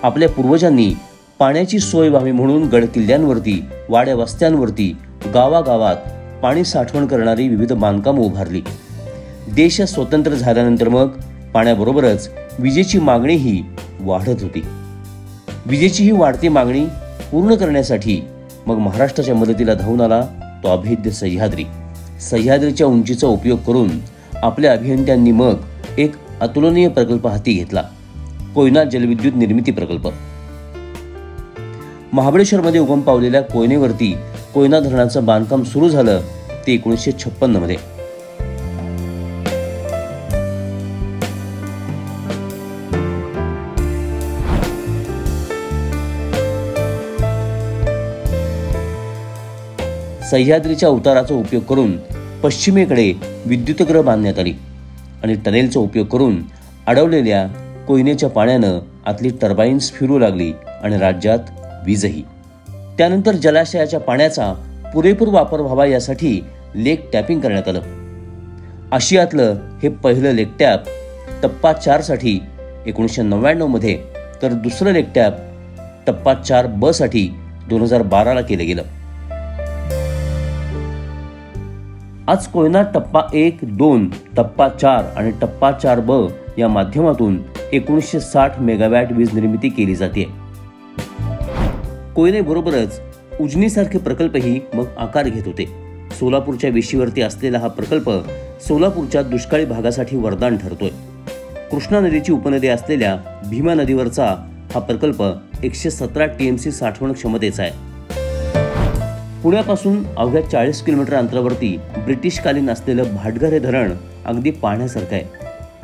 आपल्या पूर्वजांनी पाण्याची सोय व्हावी म्हणून गडकिल्ल्यांवरती, वाड्या वस्त्यांवरती, गावागावात पाणी साठवण करणारी विविध बांधकामं उभारली. देश स्वतंत्र झाल्यानंतर मग पाण्याबरोबरच विजेची मागणीही वाढत होती. विजेची ही वाढती मागणी पूर्ण करण्यासाठी मग महाराष्ट्राच्या मदतीला धावून आला तो अभेद्य सह्याद्री. सह्याद्रीच्या उंचीचा उपयोग करून आपल्या अभियंत्यांनी मग एक अतुलनीय प्रकल्प हाती घेतला, कोयना जलविद्युत निर्मिती प्रकल्प. महाबळेश्वरमध्ये उगम पावलेल्या कोयनेवरती कोयना धरणाचं बांधकाम सुरू झालं ते 1956 मध्ये. सह्याद्रीच्या उताराचा उपयोग करून पश्चिमेकडे विद्युतगृह बांधण्यात आली आणि टनेलचा उपयोग करून अडवलेल्या कोयनेच्या पाण्यानं आतली टर्बाईन्स फिरू लागली आणि राज्यात वीजही. त्यानंतर जलाशयाच्या पाण्याचा पुरेपूर वापर व्हावा यासाठी लेक टॅपिंग करण्यात आलं. आशियातलं हे पहिलं लेक टॅप टप्पा 4 साठी 1999 मध्ये, तर दुसरं लेक टॅप टप्पा 4B साठी 2012 ला केलं गेलं. आज कोयना टप्पा 1, 2, टप्पा 4 आणि टप्पा 4B या माध्यमातून 1960 मेगावॅट वीज निर्मिती केली जाते. कोयनेबरोबरच उजनीसारखे प्रकल्पही मग आकार घेत होते. सोलापूरच्या वेशीवरती असलेला हा प्रकल्प सोलापूरच्या दुष्काळी भागासाठी वरदान ठरतोय. कृष्णा नदीची उपनदी असलेल्या भीमा नदीवरचा हा प्रकल्प 117 TMC साठवण क्षमतेचा आहे. पुण्यापासून अवघ्या 40 किलोमीटर अंतरावरती ब्रिटिशकालीन असलेलं भाटघर हे धरण अगदी पाहण्यासारखं आहे.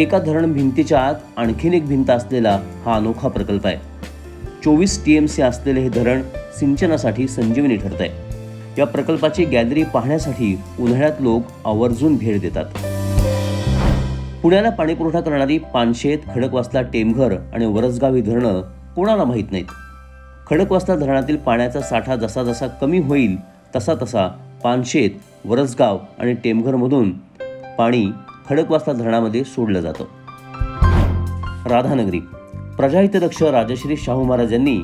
एका धरण भिंतीच्या आत आणखीन एक भिंत असलेला हा अनोखा प्रकल्प आहे. 24 TMC असलेले हे धरण सिंचनासाठी संजीवनी ठरत आहे. या प्रकल्पाची गॅलरी पाहण्यासाठी उन्हाळ्यात लोक आवर्जून भेट देतात. पुण्याला पाणीपुरवठा करणारी पानशेत, खडकवासला, टेमघर आणि वरसगाव ही धरणं कोणाला माहीत नाहीत. खडकवासला धरणातील पाण्याचा साठा जसा जसा कमी होईल तसा तसा पानशेत, वरसगाव आणि टेमघरमधून पाणी खडकवासला धरणामध्ये सोडलं जातं. राधानगरी प्रजाहितदक्ष राजश्री शाहू महाराज यांनी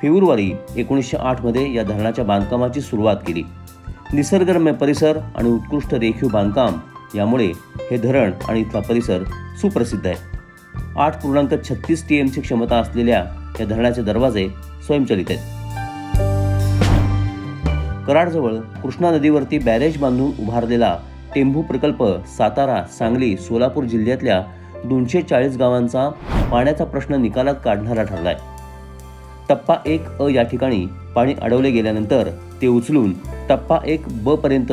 फेब्रुवारी 1908 मध्ये या धरणाच्या बांधकामाची सुरुवात केली. निसर्गरम्य परिसर आणि उत्कृष्ट रेखीव बांधकाम यामुळे हे धरण आणि इथला परिसर सुप्रसिद्ध आहे. 8.36 TMC क्षमता असलेल्या या धरणाचे दरवाजे स्वयंचलित आहेत. कराडजवळ कृष्णा नदीवरती बॅरेज बांधून उभारलेला टेंभू प्रकल्प सातारा, सांगली, सोलापूर जिल्ह्यातल्या 240 गावांचा पाण्याचा प्रश्न निकालात काढणारा ठरलाय. टप्पा 1A या ठिकाणी पाणी अडवले गेल्यानंतर ते उचलून टप्पा 1B पर्यंत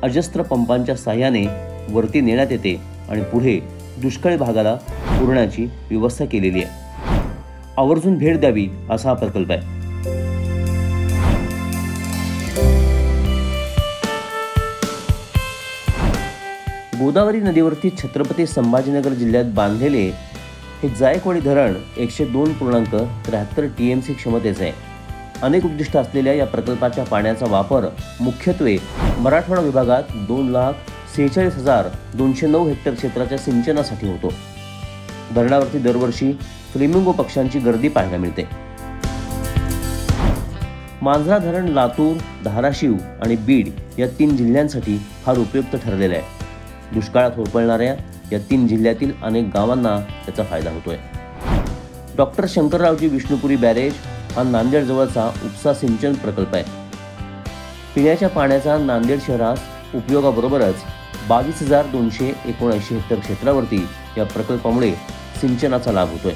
अजस्त्र पंपांच्या साह्याने वरती नेण्यात येते आणि पुढे दुष्काळी भागाला पुरवण्याची व्यवस्था केलेली आहे. आवर्जून भेट द्यावी असा हा प्रकल्प आहे. गोदावरी नदीवरती छत्रपती संभाजीनगर जिल्ह्यात बांधलेले हे जायकवाडी धरण 102.73 TMC क्षमतेचे आहे. अनेक उद्दिष्ट असलेल्या या प्रकल्पाच्या पाण्याचा वापर मुख्यत्वे मराठवाडा विभागात 2,46,209 हेक्टर क्षेत्राच्या सिंचनासाठी होतो. धरणावरती दरवर्षी फ्लेमिंगो पक्ष्यांची गर्दी पाहायला मिळते. मांजरा धरण लातूर, धाराशिव आणि बीड या 3 जिल्ह्यांसाठी फार उपयुक्त ठरलेलं आहे. दुष्काळात होरपळणाऱ्या या 3 जिल्ह्यातील अनेक गावांना त्याचा फायदा होतोय. डॉक्टर शंकररावजी विष्णुपुरी बॅरेज हा नांदेड जवळचा उपसा सिंचन प्रकल्प आहे. पिण्याच्या पाण्याचा नांदेड शहरास उपयोगाबरोबरच 22,279 हेक्टर क्षेत्रावरती या प्रकल्पामुळे सिंचनाचा लाभ होतोय.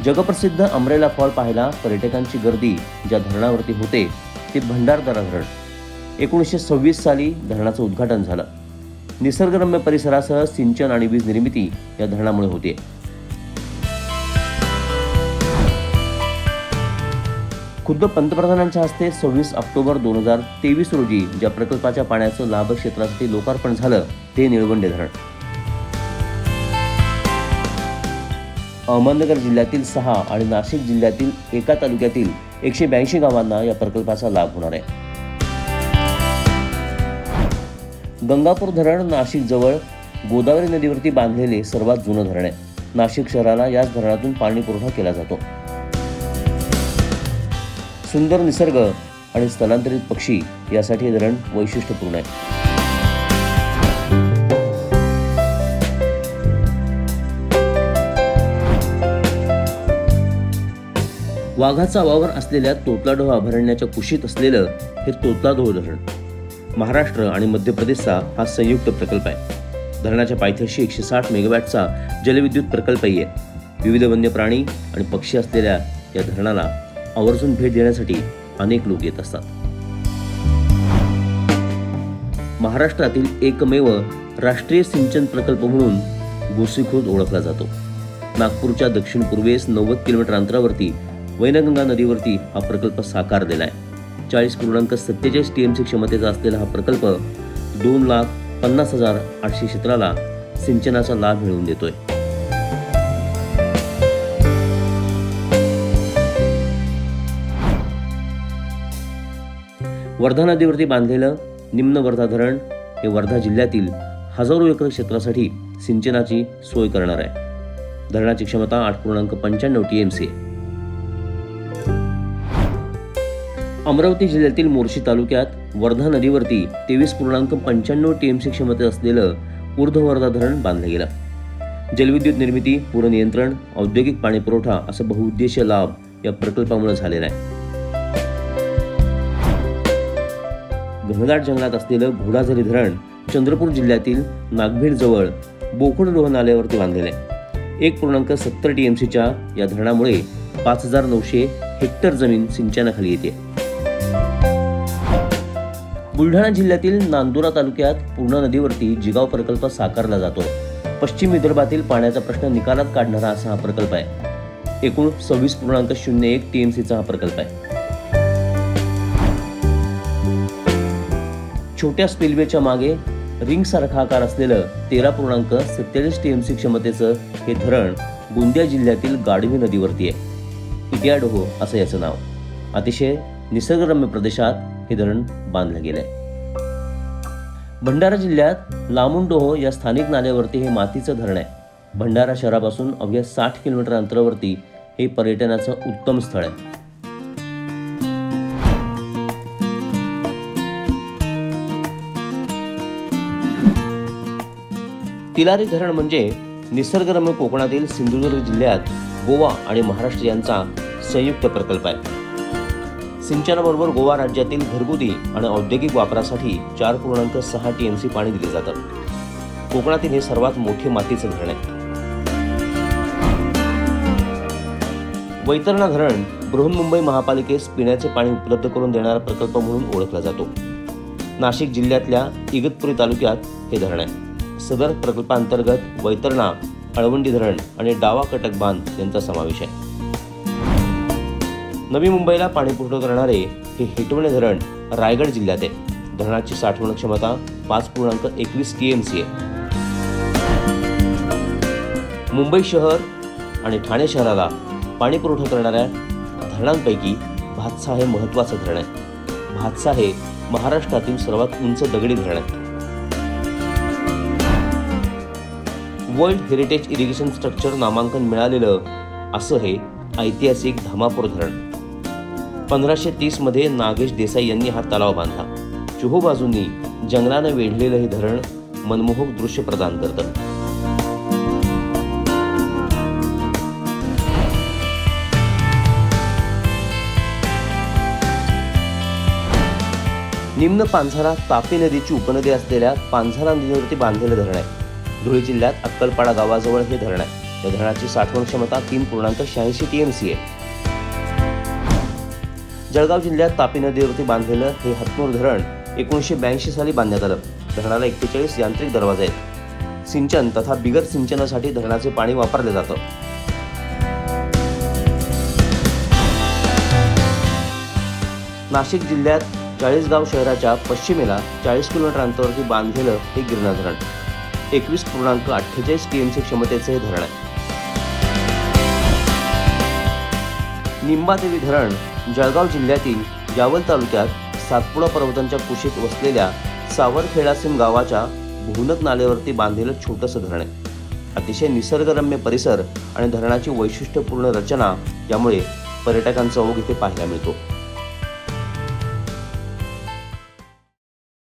जगप्रसिद्ध अमरेला फॉल पाहायला पर्यटकांची गर्दी ज्या धरणावरती होते ते भंडारदरा धरण. 1926 साली धरणाचं उद्घाटन झालं. निसर्गरम्य परिसरासह सिंचन आणि वीज निर्मिती या धरणामुळे होते. खुद्द पंतप्रधानांच्या हस्ते 26 ऑक्टोबर 2023 रोजी ज्या प्रकल्पाच्या पाण्याचं लाभ क्षेत्रासाठी लोकार्पण झालं ते निळवंडे धरण. अहमदनगर जिल्ह्यातील 6 आणि नाशिक जिल्ह्यातील एका तालुक्यातील 182 गावांना या प्रकल्पाचा लाभ होणार आहे. गंगापूर धरण नाशिक जवळ गोदावरी नदीवरती बांधलेले सर्वात जुनं धरण आहे. नाशिक शहराला याच धरणातून पाणी पुरवठा केला जातो. सुंदर निसर्ग आणि स्थलांतरित पक्षी यासाठी हे धरण वैशिष्ट्यपूर्ण आहे. वाघाचा वावर असलेल्या तोतलाडोह अभयारण्याच्या कुशीत असलेलं हे तोतलाडोह धरण महाराष्ट्र आणि मध्य प्रदेशचा हा संयुक्त प्रकल्प आहे. धरणाच्या पायथ्याशी 160 मेगावॅटचा जलविद्युत प्रकल्पही आहे. विविध वन्य प्राणी आणि पक्षी असलेल्या या धरणाला आवर्जून भेट देण्यासाठी अनेक लोक येत असतात. महाराष्ट्रातील एकमेव राष्ट्रीय सिंचन प्रकल्प म्हणून गोसीखुर्द ओळखला जातो. नागपूरच्या दक्षिण पूर्वेस 90 किलोमीटर अंतरावरती वैनगंगा नदीवरती हा प्रकल्प साकारलेला आहे. 40.47 TMC क्षमतेचा असलेला हा प्रकल्प 2,50,800 क्षेत्राला सिंचनाचा लाभ मिळवून देतोय. वर्धा नदीवरती बांधलेलं निम्न वर्धा धरण हे वर्धा जिल्ह्यातील हजारो एकर क्षेत्रासाठी सिंचनाची सोय करणार आहे. धरणाची क्षमता 8.95 TMC आहे. अमरावती जिल्ह्यातील मोर्शी तालुक्यात वर्धा नदीवरती 23.95 TMC क्षमता असलेलं ऊर्ध्व वर्धा धरण बांधलं गेलं. जलविद्युत निर्मिती, पूरनियंत्रण, औद्योगिक पाणी पुरवठा असा बहुउद्देशीय लाभ या प्रकल्पामुळे झालेला आहे. घनदाट जंगलात असलेलं घोडाझरी धरण चंद्रपूर जिल्ह्यातील नागभीड जवळ बोकडडोह नाल्यावरती बांधलेलं आहे. 1.70 TMCच्या या धरणामुळे 5,900 हेक्टर जमीन सिंचनाखाली येते. बुलढाणा जिल्ह्यातील नांदुरा तालुक्यात पूर्णा नदीवरती जिगाव प्रकल्प साकारला जातोय. पश्चिम विदर्भातील पाण्याचा प्रश्न निकालात काढणारा असा हा प्रकल्प आहे. एकूण 26.01 TMCचा हा प्रकल्प आहे. छोट्या स्पिलवेच्या मागे रिंग सारखा आकार असलेलं 13.47 TMC क्षमतेचं हे धरण गोंदिया जिल्ह्यातील गाढवी नदीवरती आहे. इटियाडोह असं याचं नाव. अतिशय निसर्गरम्य प्रदेशात हे धरण बांधलं गेलंय. भंडारा जिल्ह्यात लामुंडोह या स्थानिक नाल्यावरती हे मातीचं धरण आहे. भंडारा शहरापासून अवघ्या 60 किलोमीटर अंतरावरती हे पर्यटनाचं उत्तम स्थळ आहे. तिलारी धरण म्हणजे निसर्गरम्य कोकणातील सिंधुदुर्ग जिल्ह्यात गोवा आणि महाराष्ट्र यांचा संयुक्त प्रकल्प आहे. सिंचनाबरोबर गोवा राज्यातील घरगुती आणि औद्योगिक वापरासाठी 4.6 TMC पाणी दिले जातं. कोकणातील हे सर्वात मोठे मातीचं धरण आहे. वैतरणा धरण बृहन्मुंबई महापालिकेस पिण्याचे पाणी उपलब्ध करून देणारा प्रकल्प म्हणून ओळखला जातो. नाशिक जिल्ह्यातल्या इगतपुरी तालुक्यात हे धरण आहे. सदर प्रकल्पांतर्गत वैतरणा, अळवंडी धरण आणि डावा कटक बांध यांचा समावेश आहे. नवी मुंबईला पाणी पुरवठा करणारे हे हेटवणे धरण रायगड जिल्ह्यात आहे. धरणाची साठवण क्षमता 5.21 TMC आहे. मुंबई शहर आणि ठाणे शहराला पाणी पुरवठा करणाऱ्या धरणांपैकी भातसा हे महत्त्वाचं धरण आहे. भातसा हे महाराष्ट्रातील सर्वात उंच दगडी धरण आहे. वर्ल्ड हेरिटेज इरिगेशन स्ट्रक्चर नामांकन मिळालेलं असं हे ऐतिहासिक धामापूर धरण. 1530 मध्ये नागेश देसाई यांनी हा तलाव बांधला. चोहोबाजूंनी जंगलानं वेढलेलं हे धरण मनमोहक दृश्य प्रदान करतं. निम्न पांझरा तापी नदीची उपनदी असलेल्या पांझरा नदीवरती बांधलेलं धरण आहे. धुळे जिल्ह्यात अक्कलपाडा गावाजवळ हे धरण आहे. या धरणाची साठवण क्षमता 3.86 TMC आहे. जळगाव जिल्ह्यात तापी नदीवरती बांधलेलं हे हतनूर धरण 1982 साली बांधण्यात आलं. धरणाला 41 यांत्रिक दरवाजे आहेत. सिंचन तथा बिगर सिंचनासाठी धरणाचे पाणी वापरले जातं. नाशिक जिल्ह्यात चाळीसगाव शहराच्या पश्चिमेला 40 किलोमीटर अंतरावरती बांधलेलं हे गिरणा धरण 21.48 TMC क्षमतेचे हे धरण आहे. निंबादेवी धरण जळगाव जिल्ह्यातील यावल तालुक्यात सातपुडा पर्वतांच्या कुशीत वसलेल्या सावरखेडासीम गावाच्या भुनक नाल्यावरती बांधलेलं छोटंसं धरण आहे. अतिशय निसर्गरम्य परिसर आणि धरणाची वैशिष्ट्यपूर्ण रचना यामुळे पर्यटकांचा ओघ इथे पाहायला मिळतो.